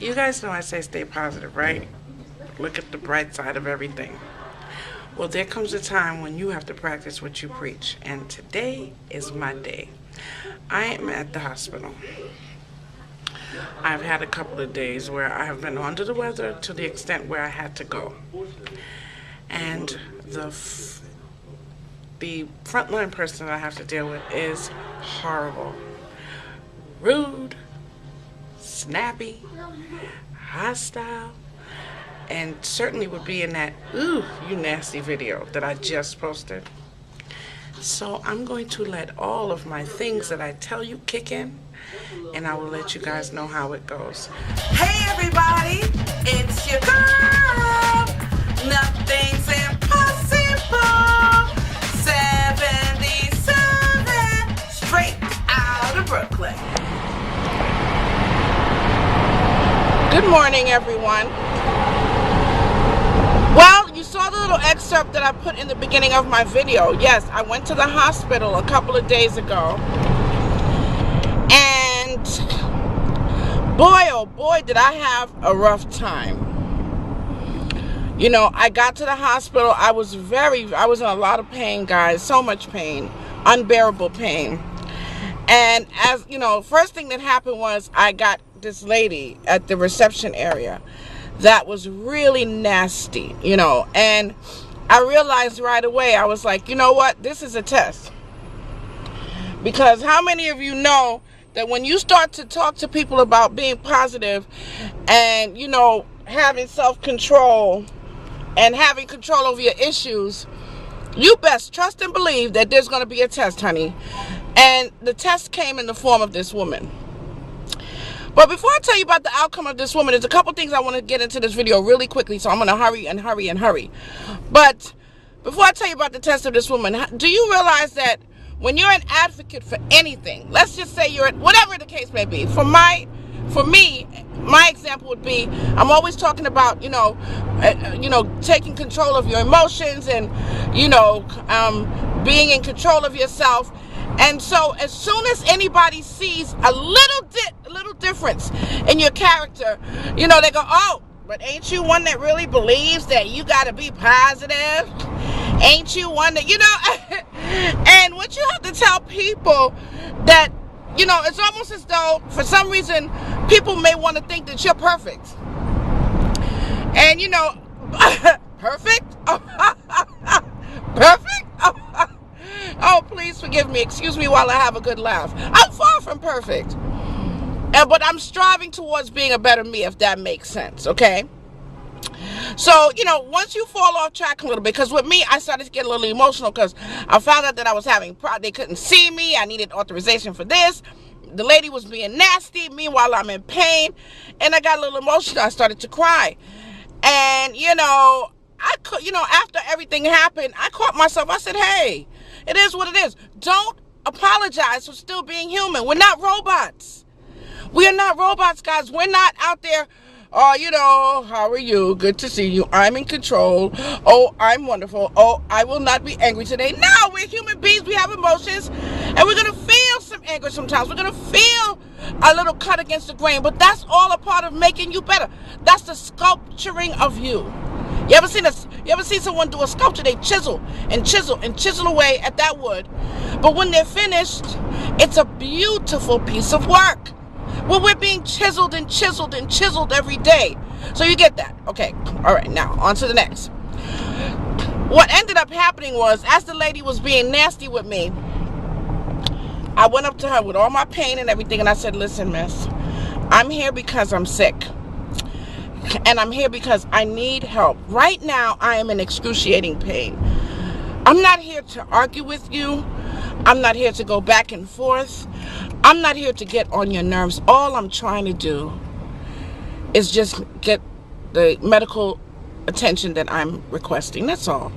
You guys know I say stay positive, right? Look at the bright side of everything. Well, there comes a time when you have to practice what you preach, and today is my day. I am at the hospital. I've had a couple of days where I have been under the weather to the extent where I had to go. And the frontline person that I have to deal with is horrible. Rude, snappy, hostile, and certainly would be in that "ooh, you nasty" video that I just posted. So I'm going to let all of my things that I tell you kick in, and I will let you guys know how it goes. Hey everybody, it's your girl. Nothing's impossible. 77, straight out of Brooklyn. Good morning, everyone. Well, you saw the little excerpt that I put in the beginning of my video. Yes, I went to the hospital a couple of days ago. And boy, oh boy, did I have a rough time. You know, I got to the hospital. I was in a lot of pain, guys. So much pain. Unbearable pain. And as you know, first thing that happened was I got this lady at the reception area that was really nasty, you know, and I realized right away, I was like, you know what, this is a test. Because how many of you know that when you start to talk to people about being positive and, you know, having self-control and having control over your issues, you best trust and believe that there's going to be a test, honey. And the test came in the form of this woman. But before I tell you about the outcome of this woman, there's a couple things I want to get into this video really quickly, so I'm going to hurry. But before I tell you about the test of this woman, do you realize that when you're an advocate for anything, let's just say you're, whatever the case may be, for me, my example would be, I'm always talking about, taking control of your emotions and, being in control of yourself. And so as soon as anybody sees a little difference in your character, they go, oh, but ain't you one that really believes that you got to be positive? Ain't you one that, and what you have to tell people that, it's almost as though for some reason people may want to think that you're perfect. And, perfect? Perfect? Oh, please forgive me. Excuse me while I have a good laugh. I'm far from perfect. But I'm striving towards being a better me, if that makes sense, okay? So, once you fall off track a little bit, because with me, I started to get a little emotional because I found out that I was having they couldn't see me. I needed authorization for this. The lady was being nasty. Meanwhile, I'm in pain. And I got a little emotional. I started to cry. And, after everything happened, I caught myself. I said, hey, it is what it is. Don't apologize for still being human. We're not robots. We are not robots, guys. We're not out there, how are you? Good to see you. I'm in control. Oh, I'm wonderful. Oh, I will not be angry today. No, we're human beings. We have emotions. And we're going to feel some anger sometimes. We're going to feel a little cut against the grain. But that's all a part of making you better. That's the sculpturing of you. You ever seen someone do a sculpture? They chisel and chisel and chisel away at that wood. But when they're finished, it's a beautiful piece of work. Well, we're being chiseled and chiseled and chiseled every day. So you get that. Okay. All right. Now, on to the next. What ended up happening was, as the lady was being nasty with me, I went up to her with all my pain and everything, and I said, listen, miss, I'm here because I'm sick. And I'm here because I need help. Right now, I am in excruciating pain. I'm not here to argue with you. I'm not here to go back and forth. I'm not here to get on your nerves. All I'm trying to do is just get the medical attention that I'm requesting. That's all.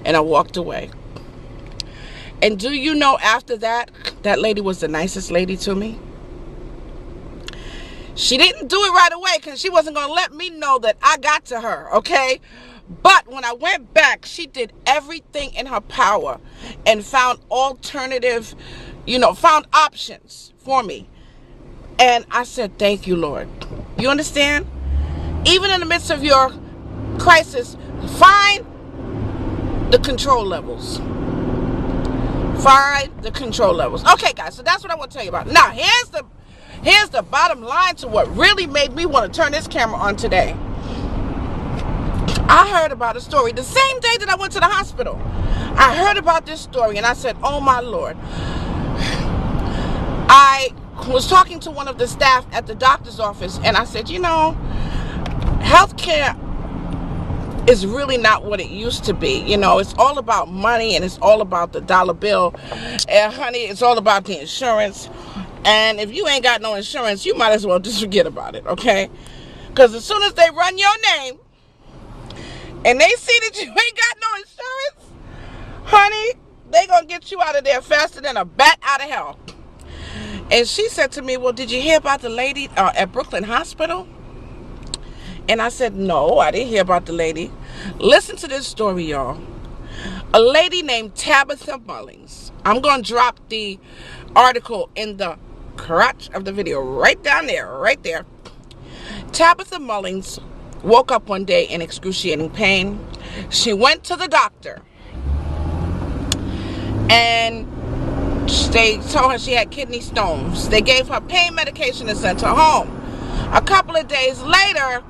And I walked away. And do you know, after that lady was the nicest lady to me? She didn't do it right away because she wasn't going to let me know that I got to her, okay? But when I went back, she did everything in her power and found found options for me. And I said, thank you, Lord. You understand? Even in the midst of your crisis, find the control levels. Find the control levels. Okay, guys, so that's what I want to tell you about. Now, here's the bottom line to what really made me want to turn this camera on today. I heard about a story the same day that I went to the hospital. I heard about this story and I said, oh my Lord. I was talking to one of the staff at the doctor's office and I said, you know, healthcare is really not what it used to be. You know, it's all about money and it's all about the dollar bill. And honey, it's all about the insurance. And if you ain't got no insurance, you might as well just forget about it, okay? Because as soon as they run your name and they see that you ain't got no insurance, honey, they gonna get you out of there faster than a bat out of hell. And she said to me, well, did you hear about the lady at Brooklyn Hospital? And I said, no, I didn't hear about the lady. Listen to this story, y'all. A lady named Tabitha Mullings. I'm going to drop the article in the crotch of the video right down there, right there. Tabitha Mullings woke up one day in excruciating pain. She went to the doctor. And they told her she had kidney stones. They gave her pain medication and sent her home. A couple of days later,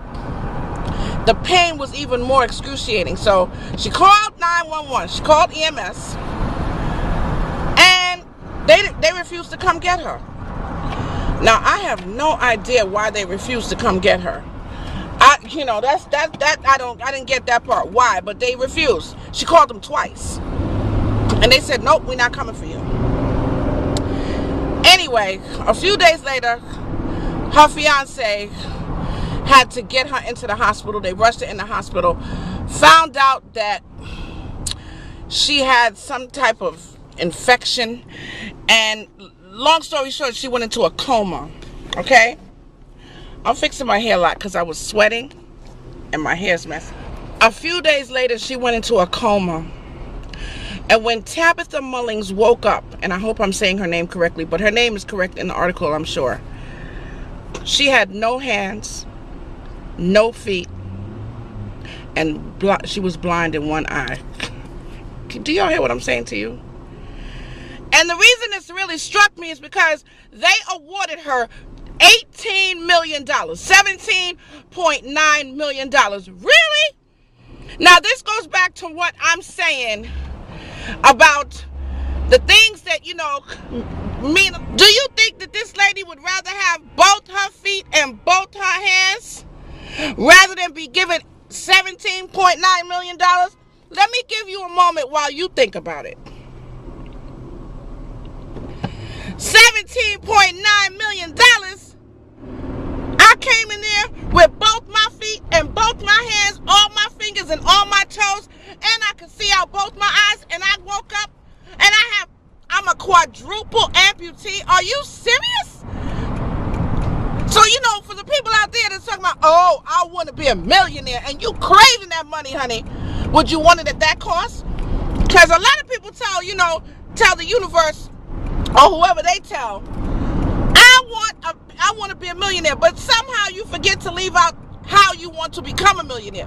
the pain was even more excruciating. So she called 911. She called EMS. And they refused to come get her. Now, I have no idea why they refused to come get her. I didn't get that part. Why? But they refused. She called them twice. And they said, nope, we're not coming for you. Anyway, a few days later, her fiance had to get her into the hospital. They rushed her in the hospital. Found out that she had some type of infection. And long story short, she went into a coma. Okay? I'm fixing my hair a lot because I was sweating and my hair's messy. A few days later, she went into a coma. And when Tabitha Mullings woke up, and I hope I'm saying her name correctly, but her name is correct in the article, I'm sure. She had no hands, no feet, and she was blind in one eye. Do y'all hear what I'm saying to you? And the reason this really struck me is because they awarded her $18 million, $17.9 million. Really? Now, this goes back to what I'm saying about the things that, you know, mean. Do you think that this lady would rather have both her feet and both her hands rather than be given $17.9 million? Let me give you a moment while you think about it. $17.9 million. I came in there with both my feet and both my hands, all my fingers and all my toes, and I could see out both my eyes, and I woke up and I'm a quadruple amputee. Are you serious? So, you know, for the people out there that's talking about, oh, I want to be a millionaire, and you craving that money, honey, would you want it at that cost? Because a lot of people tell the universe, or whoever they tell, I want to be a millionaire, but somehow you forget to leave out how you want to become a millionaire.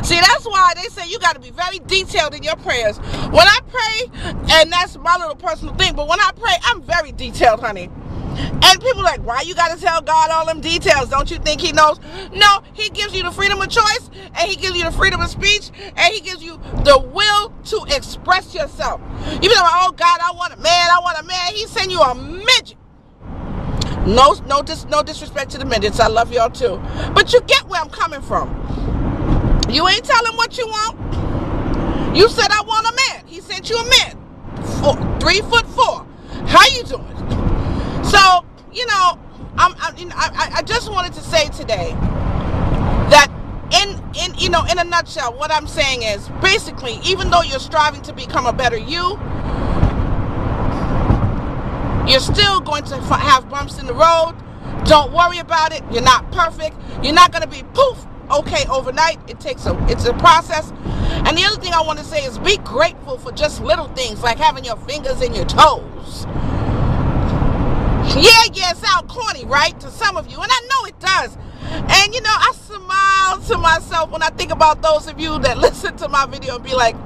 See, that's why they say you got to be very detailed in your prayers. When I pray, and that's my little personal thing, but when I pray, I'm very detailed, honey. And people are like, why you got to tell God all them details? Don't you think he knows? No, he gives you the freedom of choice, and he gives you the freedom of speech, and he gives you the will to express yourself. You be like, oh God, I want a man. He send you a midget. No disrespect to the midgets. I love y'all too. But you get where I'm coming from. You ain't telling what you want. You said I want a man. He sent you a man. 3'4". How you doing? So, you know, I just wanted to say today that in a nutshell, what I'm saying is basically, even though you're striving to become a better you, you're still going to have bumps in the road. Don't worry about it. You're not perfect. You're not going to be poof, okay, overnight. It's a process. And the other thing I want to say is be grateful for just little things like having your fingers and your toes. Yeah, it sounds corny, right? To some of you, and I know it does. And you know, I smile to myself when I think about those of you that listen to my video and be like,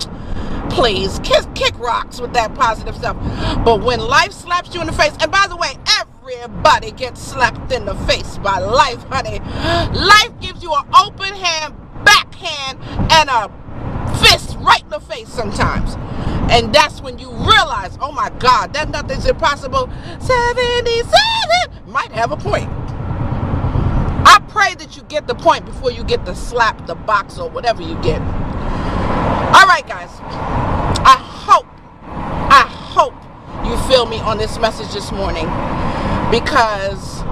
please, kick rocks with that positive stuff. But when life slaps you in the face, and by the way, everybody gets slapped in the face by life, honey. Life gives you an open hand, backhand, and a fist right in the face sometimes. And that's when you realize, oh my God, that nothing's impossible. 77 might have a point. I pray that you get the point before you get the slap, the box, or whatever you get. All right, guys. I hope you feel me on this message this morning, because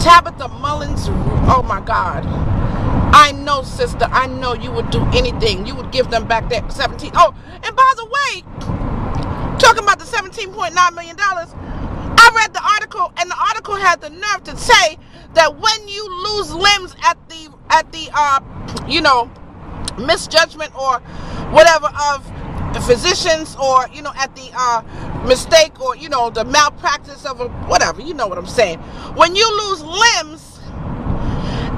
Tabitha Mullins, oh my God. I know, sister, I know you would do anything. You would give them back that 17. Oh, and by the way, talking about the $17.9 million, I read the article, and the article had the nerve to say that when you lose limbs at the you know, misjudgment or whatever of physicians, or you know, at the mistake, or you know, the malpractice of a whatever, you know what I'm saying. When you lose limbs,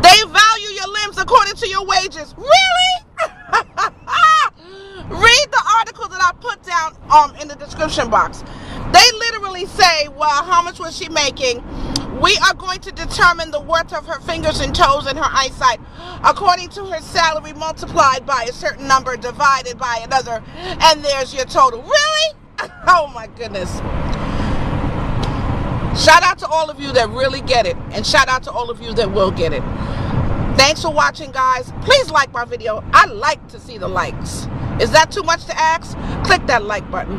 they value your limbs according to your wages. Really? Read the article that I put down in the description box. They literally say, well, how much was she making? We are going to determine the worth of her fingers and toes and her eyesight according to her salary multiplied by a certain number divided by another, and there's your total. Really? Oh my goodness. Shout out to all of you that really get it, and shout out to all of you that will get it. Thanks for watching, guys. Please like my video. I like to see the likes. Is that too much to ask? Click that like button.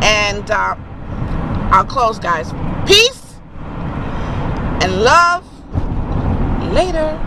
And I'll close, guys. Peace and love. Later.